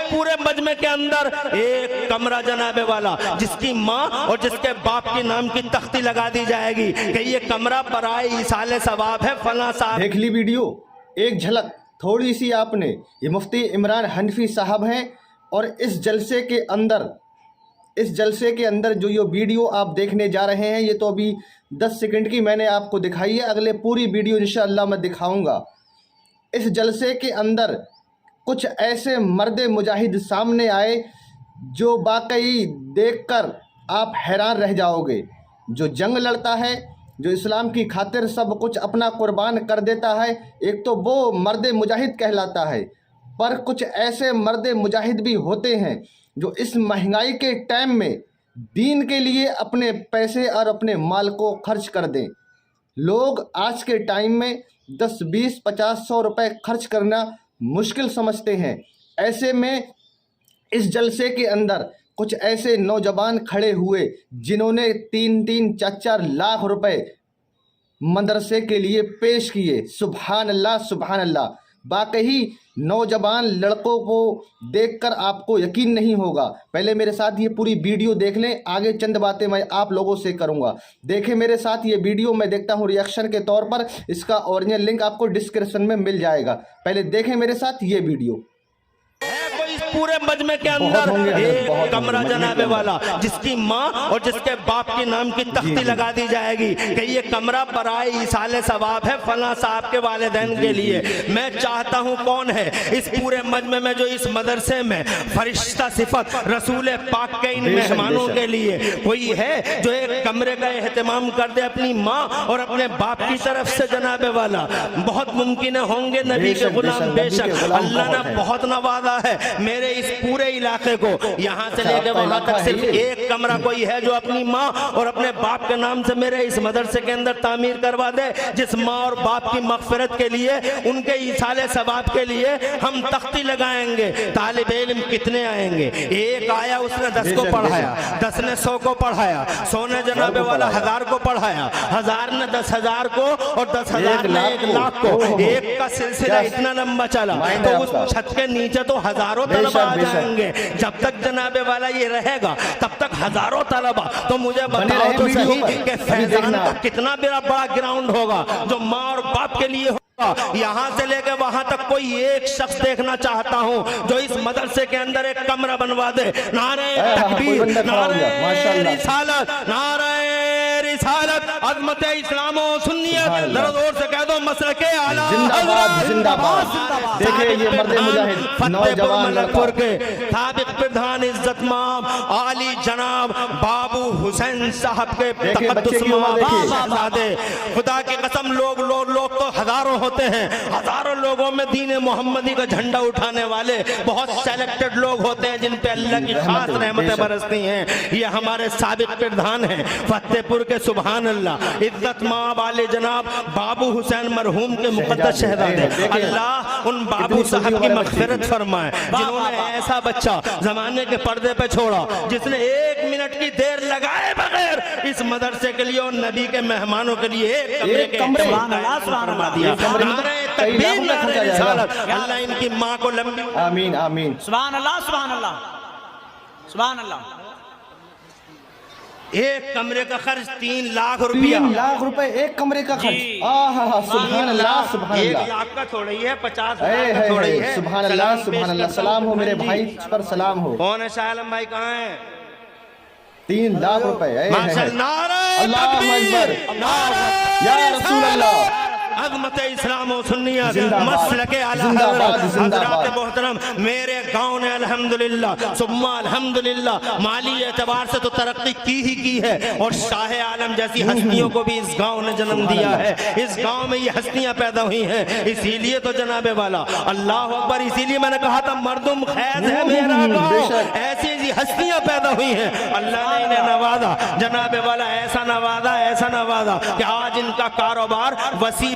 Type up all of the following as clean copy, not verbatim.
پورے مجمع کے اندر ایک کمرہ جناب والا جس کی ماں اور جس کے باپ کے نام کی تختی لگا دی جائے گی کہ یہ کمرہ برائے ایصال ثواب ہے فلاں صاحب. دیکھ لی ویڈیو، ایک جھلک تھوڑی سی آپ نے. یہ مفتی عمران حنفی صاحب ہیں، اور اس جلسے کے اندر جو یہ ویڈیو آپ دیکھنے جا رہے ہیں، یہ تو ابھی 10 سیکنڈ کی میں نے آپ کو دکھائی ہے، اگلے پوری ویڈیو انشاءاللہ میں دکھاؤں گا. اس جلسے کے اندر کچھ ایسے مرد مجاہد سامنے آئے جو واقعی دیکھ کر آپ حیران رہ جاؤ گے. جو جنگ لڑتا ہے، جو اسلام کی خاطر سب کچھ اپنا قربان کر دیتا ہے، ایک تو وہ مرد مجاہد کہلاتا ہے. پر کچھ ایسے مرد مجاہد بھی ہوتے ہیں جو اس مہنگائی کے ٹائم میں دین کے لیے اپنے پیسے اور اپنے مال کو خرچ کر دیں. لوگ آج کے ٹائم میں 10 20 50 100 روپے خرچ کرنا مشکل سمجھتے ہیں. ایسے میں اس جلسے کے اندر کچھ ایسے نوجوان کھڑے ہوئے جنہوں نے 3 4 4 لاکھ روپے مدرسے کے لیے پیش کیے. سبحان اللہ سبحان اللہ. واقعی نوجوان لڑکوں کو دیکھ کر آپ کو یقین نہیں ہوگا. پہلے میرے ساتھ یہ پوری ویڈیو دیکھ لیں، آگے چند باتیں میں آپ لوگوں سے کروں گا. دیکھیں میرے ساتھ یہ ویڈیو، میں دیکھتا ہوں ریاکشن کے طور پر اس کا اوریجنل لنک آپ کو ڈسکرپشن میں مل جائے گا. پہلے دیکھیں میرے ساتھ یہ ویڈیو. پورے مجمع کے اندر ایک کمرہ جناب والا جس کی ماں اور جس کے باپ کے نام کی تختی لگا دی جائے گی کہ یہ کمرہ برائے ایصال ثواب ہے فلاں صاحب کے والدین کے لیے. میں چاہتا ہوں کون ہے اس پورے مجمع میں جو اس مدرسے میں فرشتہ صفت رسول پاک کے ان مہمانوں کے لیے کوئی ہے جو ایک کمرے کا اہتمام کر دے اپنی ماں اور اپنے باپ کی طرف سے جناب والا. بہت ممکن ہوں گے نبی کے غلام، بے شک اللہ نے بہت نوازا ہے. میرے اس پورے علاقے کو یہاں سے لے کے وہاں تک صرف ایک کمرہ کوئی ہے جو اپنی ماں اور اپنے باپ کے نام سے میرے اس مدرسے کے اندر تعمیر کروا دے، جس ماں اور باپ کی مغفرت کے لیے، ان کے ایصال ثواب کے لیے ہم تختی لگائیں گے. طالب علم کتنے آئیں گے؟ ایک آیا اس نے 10 کو پڑھایا، 10 نے 100 کو پڑھایا، 100 نے جناب والا 1000 کو پڑھایا، 1000 نے 10,000 کو، اور 10,000 نے 1 لاکھ کو. ایک کا سلسلہ اتنا لمبا چلا تو اس چھت کے نیچے تو ہزاروں طلبہ آ جائیں گے. جب تک جناب والا یہ رہے گا تب تک ہزاروں طلبہ. تو مجھے بتاؤ تو صحیح کہ فیضان کا کتنا بڑا گراؤنڈ ہوگا جو ماں اور باپ کے لیے ہوگا. یہاں سے لے کے وہاں تک کوئی ایک شخص دیکھنا چاہتا ہوں جو اس مدرسے کے اندر ایک کمرہ بنوا دے. نعرہ تکبیر، نعرہ رسالت، نعرہ رسالت، عظمت اسلام و سنیت. ذرا زور سے کہہ دو مسلک اعلیٰ زندہ زندہ باد. دیکھیں یہ مرد مجاہد نوجوان لڑکوں کے سابق پردھان عزت مآب عالی جناب بابو حسین صاحب کے تقدس مآب. خدا کی قسم لوگ تو ہزاروں ہوتے ہیں، ہزاروں لوگوں میں دین محمدی کا جھنڈا اٹھانے والے بہت سیلیکٹڈ لوگ ہوتے ہیں جن پہ اللہ کی خاص رحمتیں برستی ہیں. یہ ہمارے سابق پردھان ہیں فتح پور کے، سبحان اللہ، عزت مآب عالی جناب بابو حسین مرحوم کے مقدس شہزادے. اللہ ان بابو صاحب کی مغفرت فرمائے جنہوں نے ایسا بچہ زمانے کے پردے پہ چھوڑا جس نے 1 منٹ کی دیر لگائے بغیر اس مدرسے کے لیے اور نبی کے مہمانوں کے لیے ایک کمرے فرما دیا. نعرہ تکبیر، نعرہ رسالت. اللہ ان کی ماں کو لمبی. آمین آمین. سبحان اللہ سبحان اللہ سبحان اللہ. ایک کمرے کا خرچ 3 لاکھ روپیہ. 3 لاکھ روپے ایک کمرے کا خرچ. سبحان اللہ سبحان اللہ. 1 لاکھ کا چھوڑی ہے، 50,000 کا چھوڑی ہے. سبحان اللہ سبحان اللہ. سلام ہو میرے بھائی پر، سلام ہو. کون ہے شاہ عالم بھائی؟ کہاں ہیں؟ 3 لاکھ روپے. نعرہ اللہ اکبر، یا رسول اللہ. عظمت اسلام و سنیت، مسلک اعلیٰ حضرات محترم. میرے گاؤں نے الحمدللہ ثم الحمدللہ مالی اعتبار سے تو ترقی کی ہے، اور شاہ عالم جیسی ہستیوں کو بھی اس گاؤں نے جنم دیا ہے. اس گاؤں میں یہ ہستیاں پیدا ہوئی ہیں، اسی لیے تو جناب والا اللہ اکبر، اسی لیے میں نے کہا تھا مردم خیز ہے میرا گاؤں. ایسی ہستیاں پیدا ہوئی ہیں، اللہ نے انہیں نوازا جناب والا، ایسا نوازا کہ آج ان کا کاروبار وسیع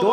2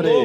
2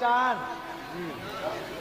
4,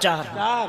4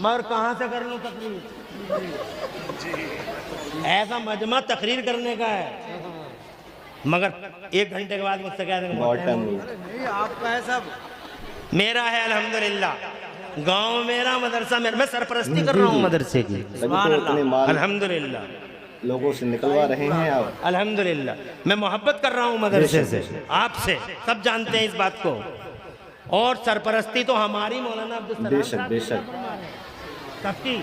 مگر کہاں سے کر لوں تقریر؟ ایسا مجمع تقریر کرنے کا ہے، مگر 1 گھنٹے کے بعد مجھ سے کہہ دیں گے بہت ٹائم ہو گیا۔ نہیں آپ کا ہے سب میرا ہے الحمدللہ، گاؤں میرا، مدرسہ میرا، میں سرپرستی کر رہا ہوں مدرسے کی، تبھی تو اتنے مال الحمدللہ لوگوں سے نکلوا رہے ہیں آپ۔ الحمدللہ۔ میں محبت کر رہا ہوں مدرسے سے، آپ سے، سب جانتے ہیں اس بات کو، اور سرپرستی تو ہماری مولانا بے عبدالسلام شک بے شک۔ سب کی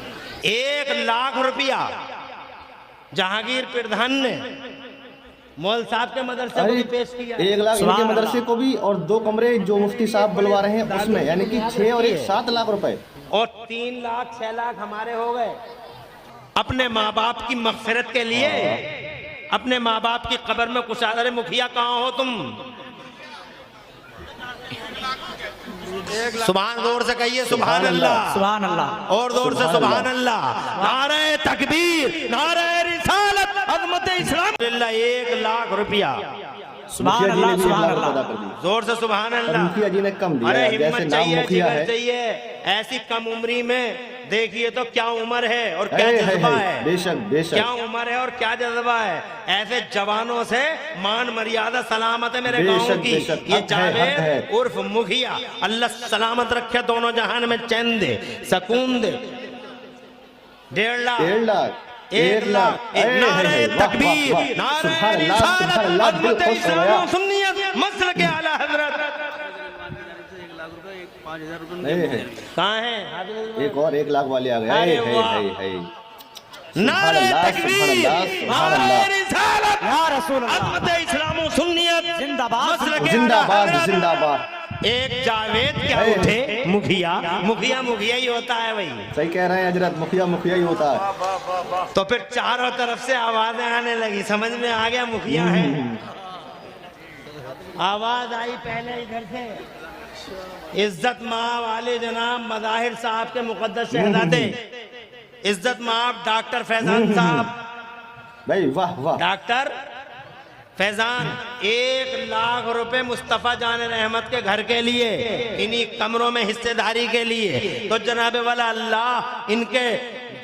1 لاکھ روپیہ جہانگیر پردھان نے مول صاحب کے مدرسے کو بھی پیش کیا۔ 1 لاکھ ان کے مدرسے کو بھی، اور 2 کمرے جو مفتی صاحب بلوا رہے ہیں اس میں، یعنی کہ 6 اور 1 7 لاکھ روپے، اور 3 لاکھ 6 لاکھ ہمارے ہو گئے اپنے ماں باپ کی مغفرت کے لیے، اپنے ماں باپ کی قبر میں کشادہ۔ ارے مکھیا کہاں ہو تم؟ سبحان، زور سے کہیے سبحان اللہ، سبحان اللہ، اور زور سے سبحان اللہ، نعرہ تکبیر، نعرہ رسالت، عظمت اسلام للہ۔ 1 لاکھ روپیہ، سبحان مکھیا جی نے اللہ، بھی 1 سبحان لاکھ اللہ، ادا کر دی۔ زور سے سبحان اور اللہ۔ مکھیا جی نے کم دیا ارے ہے، جیسے ہمت نام چاہیے، مکھیا جگر ہے۔ چاہیے، ایسی کم عمری میں دیکھیے تو کیا عمر ہے اور کیا ہے، جذبہ ہے، ہے، بے شک بے شک کیا عمر ہے اور کیا جذبہ ہے۔ ایسے جوانوں سے مان مریادہ سلامت ہے میرے بے گاؤں شک، کی۔ بے شک، یہ حق ہے، حق ہے۔ جاوید عرف مکھیا، اللہ سلامت رکھے، دونوں جہان میں چین دے، سکون دے۔ 1.5 لاکھ، 1.5 لاکھ، 1 لاکھ، نعرہ تکبیر، نعرہ رسالت، عظمت اسلام و سنیت، مسلک اعلیٰ حضرت۔ 5,000 روپے نہیں ہے، کہاں ہیں؟ ایک اور 1 لاکھ والے آ گئے۔ ارے واہ۔ نعرہ تکبیر، نعرہ رسالت، یا رسول اللہ، عظمت اسلام و سنیت، زندہ باد، مسلک زندہ اعلیٰ باد حضرت۔ زندہ باد۔ ایک جاوید کیا اٹھے مکھیا، مکھیا مکھیا ہی ہوتا ہے بھائی۔ صحیح کہہ رہے ہیں حضرت، مکھیا مکھیا ہی ہوتا ہے۔ تو پھر چاروں طرف سے آوازیں آنے لگی، سمجھ میں آ گیا مکھیا ہے۔ آواز آئی پہلے ادھر سے، عزت مآب والے جناب مظاہر صاحب کے مقدس شہزادے، عزت مآب ڈاکٹر فیضان صاحب، بھائی واہ واہ۔ ڈاکٹر فیضان 1 لاکھ روپے مصطفیٰ جان رحمت کے گھر کے لیے، انہی کمروں میں حصے داری کے لیے۔ تو جناب والا اللہ ان کے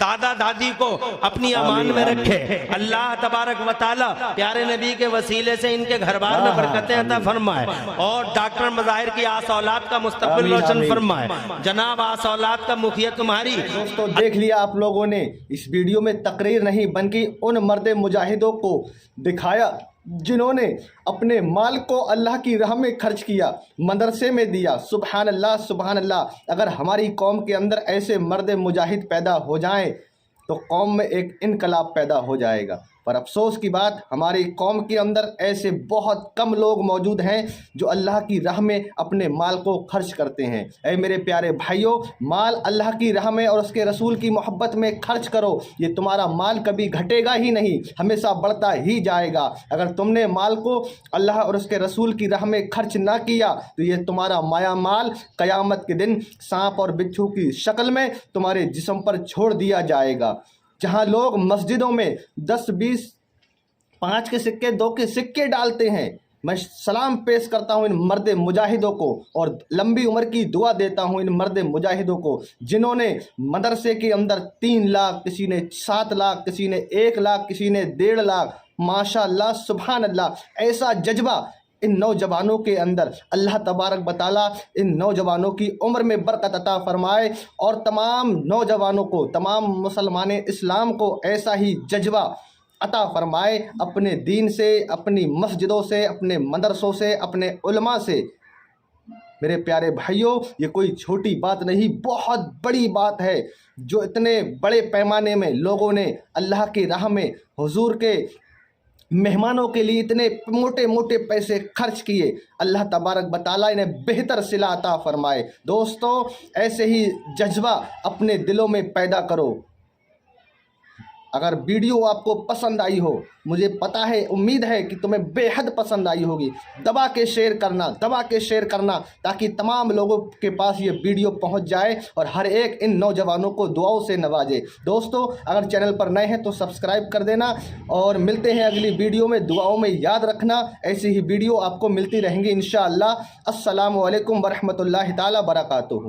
دادا دادی کو اپنی امان میں رکھے، اللہ تبارک و تعالی پیارے نبی کے وسیلے سے ان کے گھر بار میں برکتیں عطا فرمائے، اور ڈاکٹر مظاہر کی آس اولاد کا مستقبل روشن فرمائے۔ جناب آس اولاد کا مکھیا تمہاری۔ دوستو دیکھ لیا آپ لوگوں نے، اس ویڈیو میں تقریر نہیں بلکہ ان مرد مجاہدوں کو دکھایا جنہوں نے اپنے مال کو اللہ کی راہ میں خرچ کیا، مدرسے میں دیا۔ سبحان اللہ سبحان اللہ۔ اگر ہماری قوم کے اندر ایسے مرد مجاہد پیدا ہو جائیں تو قوم میں ایک انقلاب پیدا ہو جائے گا۔ پر افسوس کی بات، ہماری قوم کے اندر ایسے بہت کم لوگ موجود ہیں جو اللہ کی راہ میں اپنے مال کو خرچ کرتے ہیں۔ اے میرے پیارے بھائیوں، مال اللہ کی راہ میں اور اس کے رسول کی محبت میں خرچ کرو، یہ تمہارا مال کبھی گھٹے گا ہی نہیں، ہمیشہ بڑھتا ہی جائے گا۔ اگر تم نے مال کو اللہ اور اس کے رسول کی راہ میں خرچ نہ کیا تو یہ تمہارا مایا مال قیامت کے دن سانپ اور بچھو کی شکل میں تمہارے جسم پر چھوڑ دیا جائے گا۔ جہاں لوگ مسجدوں میں 10 20 5 کے سکے 2 کے سکے ڈالتے ہیں، میں سلام پیش کرتا ہوں ان مرد مجاہدوں کو، اور لمبی عمر کی دعا دیتا ہوں ان مرد مجاہدوں کو جنہوں نے مدرسے کے اندر 3 لاکھ، کسی نے 7 لاکھ، کسی نے 1 لاکھ، کسی نے 1.5 لاکھ، ماشاء اللہ سبحان اللہ۔ ایسا جذبہ ان نوجوانوں کے اندر، اللہ تبارک و تعالیٰ ان نوجوانوں کی عمر میں برکت عطا فرمائے، اور تمام نوجوانوں کو، تمام مسلمان اسلام کو ایسا ہی جذبہ عطا فرمائے، اپنے دین سے، اپنی مسجدوں سے، اپنے مدرسوں سے، اپنے علماء سے۔ میرے پیارے بھائیوں، یہ کوئی چھوٹی بات نہیں، بہت بڑی بات ہے جو اتنے بڑے پیمانے میں لوگوں نے اللہ کی راہ میں حضور کے مہمانوں کے لیے اتنے موٹے موٹے پیسے خرچ کیے۔ اللہ تبارک و تعالیٰ انہیں بہتر صلہ عطا فرمائے۔ دوستو ایسے ہی جذبہ اپنے دلوں میں پیدا کرو۔ اگر ویڈیو آپ کو پسند آئی ہو، مجھے پتا ہے، امید ہے کہ تمہیں بے حد پسند آئی ہوگی، دبا کے شیئر کرنا تاکہ تمام لوگوں کے پاس یہ ویڈیو پہنچ جائے اور ہر ایک ان نوجوانوں کو دعاؤں سے نوازے۔ دوستو اگر چینل پر نئے ہیں تو سبسکرائب کر دینا، اور ملتے ہیں اگلی ویڈیو میں۔ دعاؤں میں یاد رکھنا، ایسی ہی ویڈیو آپ کو ملتی رہیں گی انشاءاللہ۔ السلام علیکم ورحمۃ اللہ تعالی وبرکاتہ۔